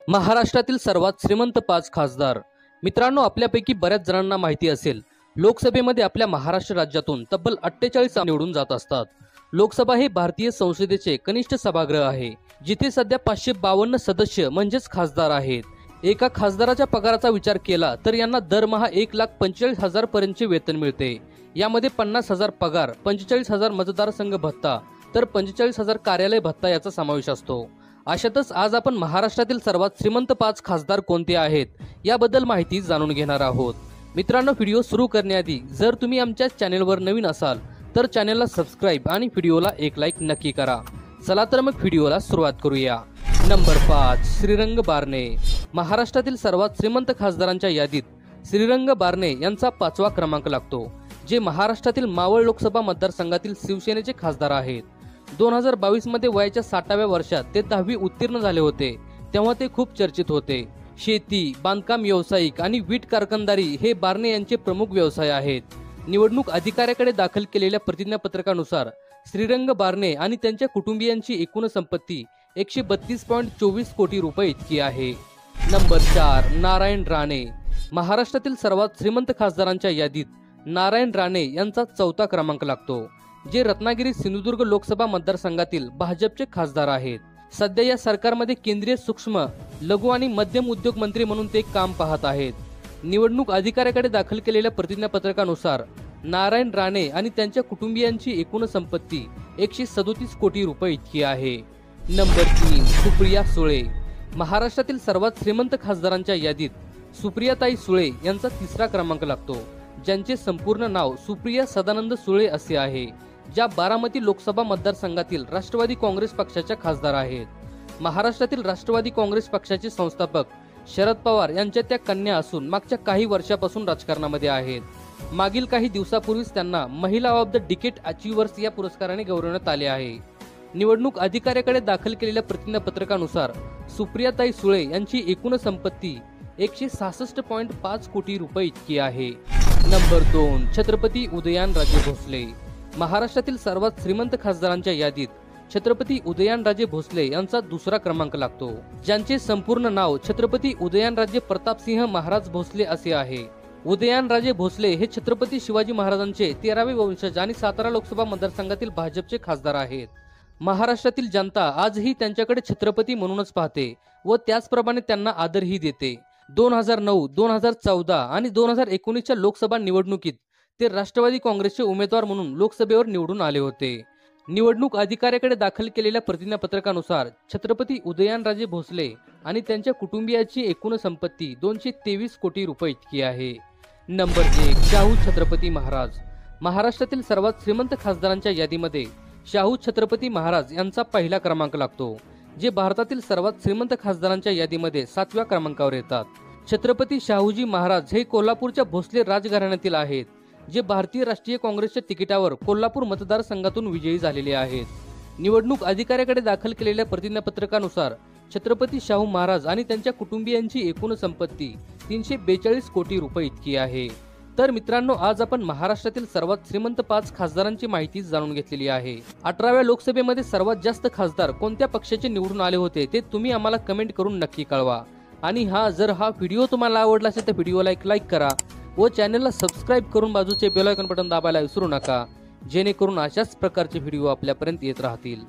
महाराष्ट्रातील सर्वात श्रीमंत 5 खासदार। मित्रांनो, आपल्यापैकी बऱ्याच जणांना माहिती असेल, लोकसभेमध्ये आपल्या महाराष्ट्र राज्यातून तब्बल 48 निवडून जात असतात। लोकसभा हे भारतीय संसदेचे कनिष्ठ सभागृह आहे, जिथे सध्या 552 सदस्य म्हणजेच खासदार आहेत। एका खासदाराच्या पगाराचा विचार केला तर यांना दरमहा 1,45,000 पर्यंतचे वेतन मिळते। यामध्ये 50,000 पगार, 45,000 मतदारसंघ भत्ता तर 45,000 कार्यालय भत्ता याचा समावेश असतो। अशातच आज आपण महाराष्ट्रातील सर्वात श्रीमंत 5 खासदार कोणते आहेत याबद्दल माहिती जाणून घेणार आहोत। मित्रांनो, व्हिडिओ सुरू करण्याआधी जर तुम्ही आमच्या चॅनलवर नवीन असाल तर चॅनलला सबस्क्राइब आणि व्हिडिओला एक लाईक नक्की करा। चला तर मग व्हिडिओला सुरुवात करूया। नंबर 5, श्रीरंग बारणे। महाराष्ट्रातील सर्वात श्रीमंत खासदारांच्या यादीत श्रीरंग बारणे यांचा 5वा क्रमांक लागतो, जे महाराष्ट्रातील मावळ लोकसभा मतदारसंघातील शिवसेनेचे खासदार आहेत। 2022 मध्ये वयाच्या 60व्या वर्षात ते 10वी उत्तीर्ण झाले होते, तेव्हा ते खूप चर्चित होते। शेती, बांधकाम व्यावसायिक आणि वीट कारखानदारी हे बारणे यांचे प्रमुख व्यवसाय आहेत। निवडणूक अधिकाऱ्याकडे दाखल केलेल्या प्रतिज्ञापत्रकानुसार श्रीरंग बारणे आणि त्यांच्या कुटुंबियांची एकूण संपत्ती 132.24 कोटी रुपये इतकी आहे। नंबर 4, नारायण राणे। महाराष्ट्रातील सर्वात श्रीमंत खासदारांच्या यादीत नारायण राणे यांचा 4था क्रमांक लागतो, जे रत्नागिरी सिंधुदुर्ग लोकसभा मतदारसंघातील भाजपचे खासदार आहेत। सध्या या सरकारमध्ये केंद्रीय सूक्ष्म, लघु आणि मध्यम उद्योग मंत्री म्हणून ते काम पाहत आहेत। निवडणूक अधिकाऱ्याकडे दाखल केलेल्या प्रतिज्ञापत्रकानुसार नारायण राणे आणि त्यांच्या कुटुंबियांची एकूण संपत्ती 137 कोटी रुपये इतकी आहे। नंबर 3, सुप्रिया सुळे। महाराष्ट्रातील सर्वात श्रीमंत खासदारांच्या यादीत सुप्रियाताई सुळे यांचा 3रा क्रमांक लागतो, ज्यांचे संपूर्ण नाव सुप्रिया सदानंद सुळे असे आहे, ज्या बारामती लोकसभा मतदारसंघातील राष्ट्रवादी काँग्रेस पक्षाच्या खासदार आहेत। महाराष्ट्रातील राष्ट्रवादी काँग्रेस पक्षाचे संस्थापक शरद पवार यांच्या त्या कन्या असून मागच्या काही वर्षापासून राजकारणामध्ये आहेत। मागील काही दिवसापूर्वीच त्यांना महिला ऑफ द डिकेड अचीव्हर्स या पुरस्काराने गौरवण्यात आले आहे। निवडणूक अधिकाऱ्याकडे दाखल केलेल्या प्रतिज्ञापत्रकानुसार सुप्रियाताई सुळे यांची एकूण संपत्ती 166.5 कोटी रुपये इतकी आहे। नंबर 2, छत्रपती उदयनराजे भोसले। महाराष्ट्रातील सर्वात श्रीमंत खासदारांच्या यादीत छत्रपती उदयनराजे भोसले यांचा 2रा क्रमांक लागतो, ज्यांचे संपूर्ण नाव छत्रपती उदयनराजे प्रतापसिंह महाराज भोसले असे आहे। उदयनराजे भोसले हे छत्रपती शिवाजी महाराजांचे 13वे वंशज आणि सातारा लोकसभा मतदारसंघातील भाजपचे खासदार आहेत। महाराष्ट्रातील जनता आजही त्यांच्याकडे छत्रपती म्हणूनच पाहते व त्याचप्रमाणे त्यांना आदरही देते। 2009, 2014 आणि 2019च्या लोकसभा निवडणुकीत ते राष्ट्रवादी काँग्रेसचे उमेदवार म्हणून लोकसभेवर निवडून आले होते। निवडणूक अधिकाऱ्याकडे दाखल केलेल्या प्रतिज्ञापत्रकानुसार छत्रपती उदयनराजे भोसले आणि त्यांच्या कुटुंबियाची एकूण संपत्ती 223 कोटी रुपये इतकी आहे। नंबर 1, शाहू छत्रपती महाराज। महाराष्ट्रातील सर्वात श्रीमंत खासदारांच्या यादीमध्ये शाहू छत्रपती महाराज यांचा 1ला क्रमांक लागतो, जे भारतातील सर्वात श्रीमंत खासदारांच्या यादीमध्ये 7व्या क्रमांकावर येतात। छत्रपती शाहूजी महाराज हे कोल्हापूरच्या भोसले राजघराण्यातील आहेत, जे भारतीय राष्ट्रीय काँग्रेसच्या तिकिटावर कोल्हापूर मतदारसंघातून विजयी झालेले आहेत। निवडणूक अधिकाऱ्याकडे दाखल केलेल्या प्रतिज्ञापत्रकानुसार छत्रपती शाहू महाराज आणि त्यांच्या कुटुंबियांची एकूण संपत्ती 342 कोटी रुपये इतकी आहे। तर मित्रांनो, आज आपण महाराष्ट्रातील सर्वात श्रीमंत 5 खासदारांची माहिती जाणून घेतलेली आहे। 18व्या लोकसभेमध्ये सर्वात जास्त खासदार कोणत्या पक्षाचे निवडून आले होते ते तुम्ही आम्हाला कमेंट करून नक्की कळवा। आणि जर हा व्हिडिओ तुम्हाला आवडला असेल तर व्हिडिओला एक लाईक करा व चॅनलला सबस्क्राइब करून बाजूचे बेल आयकॉन बटन दाबायला विसरू नका, जेणेकरून अशाच प्रकारचे व्हिडिओ आपल्यापर्यंत येत राहतील।